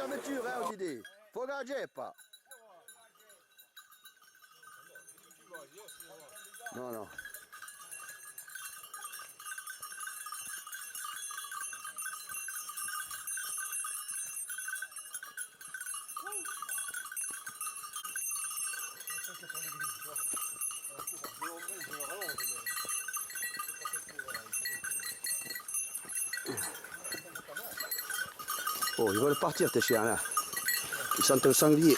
la vettura, ti dico. Fuoco la geppa. No, no. Oh, ils veulent partir tes chiens là. Ils sentent le sanglier.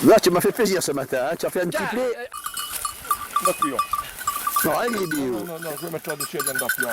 Là, tu m'as fait plaisir ce matin, hein. Tu as fait un petit play. D'appuyer. Non, il est bien. Non, je vais mettre là-dessus, elle vient d'appuyer.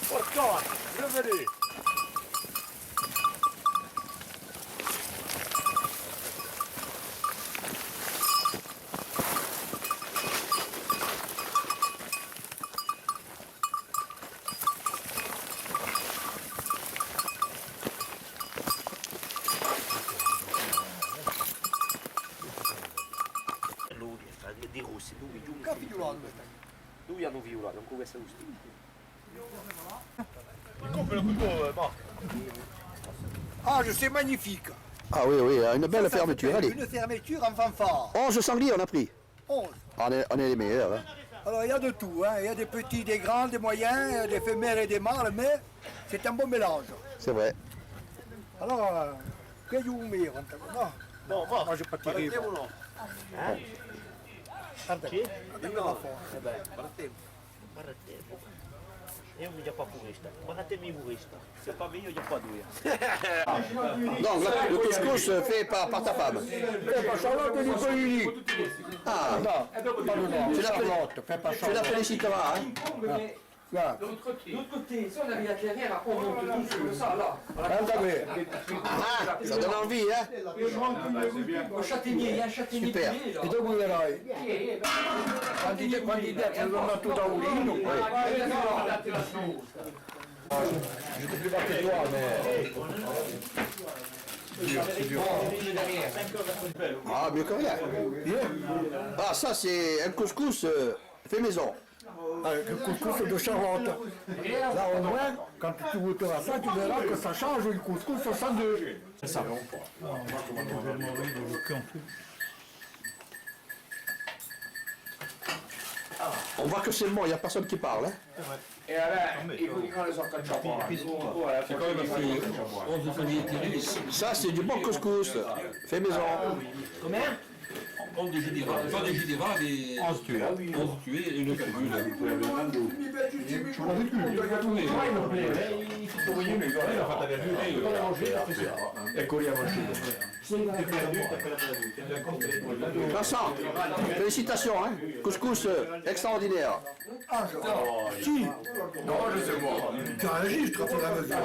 Porca, revenez. Di rossi, lui giù. Lui hanno violato, non questo è giusto. Il coupe le couteau, Marc. Ah, je sais, magnifique. Ah oui, oui, une belle fermeture, allez. Une fermeture en fanfare. 11 sangliers, on a pris. 11. On est les meilleurs. Hein. Alors, il y a de tout. Hein. Il y a des petits, des grands, des moyens, des femelles et des mâles, mais c'est un bon mélange. C'est vrai. Alors, que vous meilleur non, Non, Marc. moi, j'ai pas tiré. Guardate te. Io mi già qua questa. Guardatemi questa. Se fa meglio già qua due. Donc, le couscous fait par ta femme. Fais pas Charlotte et Nicolini. Ah, Non, pas le nom. Tu l'appelles- Charlotte, fais pas tu la Charlotte. féliciteras. Hein. Là. L'autre côté, si on arrive à Clairière, on monte tout sur ça, là. Andate. Ah, ça donne envie, hein. Au châtaignier, il y a un châtaignier Super. qui est là. E dopo vedrai. Quanti denti sono tutto a Ulino. J'étais plus bas que toi, mais... Ah, mieux que rien. Ah, ça, c'est un couscous fait maison. Le couscous de Charlotte. Là, au moins, quand tu goûteras ça, tu verras que ça change le couscous 62. On voit que c'est le mot, il n'y a personne qui parle. Hein. E allora, i culinari sono cacciapati. Ça, c'est du bon couscous fait maison. On déchets des vagues, pas déchets des vagues et 11 tués et une calcul. Vincent, félicitations, hein. Couscous extraordinaire. Ah, si, Non, je sais moi. tu enregistres au fur et à mesure.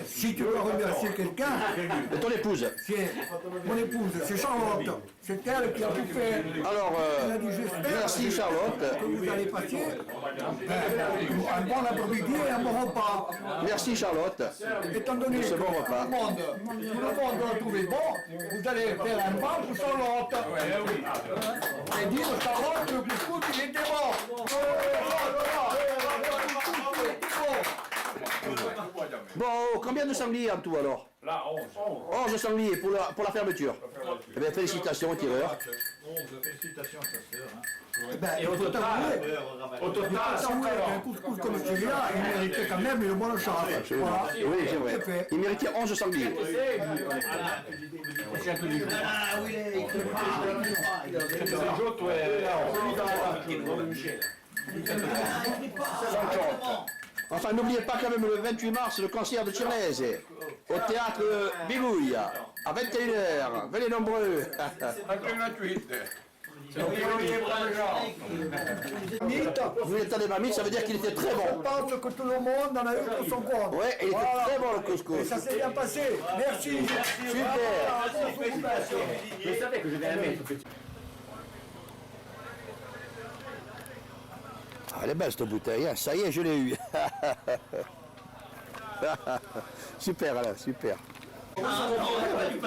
Si tu veux remercier quelqu'un, Et ton épouse. c'est mon épouse, c'est Charlotte. C'est elle qui a tout fait. Alors, Elle a dit j'espère merci Charlotte. que vous allez passer un bon après-midi et un bon repas. Merci Charlotte. Étant donné que Ce bon repas. tout le monde l'a trouvé bon, vous allez faire un banc pour Charlotte. Et dire Charlotte, le couscous, il était bon. Bon, combien de sangliers en tout alors? Là, 11. 11 sangliers pour la fermeture. Eh bien, félicitations au tireur. Et au total, Au total, un couscous comme celui-là, il méritait quand même une bonne chance. Voilà. Oui, c'est vrai. Il méritait 11 sangliers. Enfin, n'oubliez pas quand même le 28 mars, le concert de Tirlese, au théâtre Bigouille, à 21h. Venez nombreux. Anche il 28. Non oubliez pas les gens. Mythe, Vous n'entendez pas, ça veut dire qu'il était très je bon. pense que tout le monde en a eu pour son compte. Ouais, il était Voilà. très bon le Et couscous. ça s'est bien passé. Merci. Super. Je savais que je vais aimer. Ah, elle est belle cette bouteille, hein. Ça y est, je l'ai eu. Super Alain, super. Arriva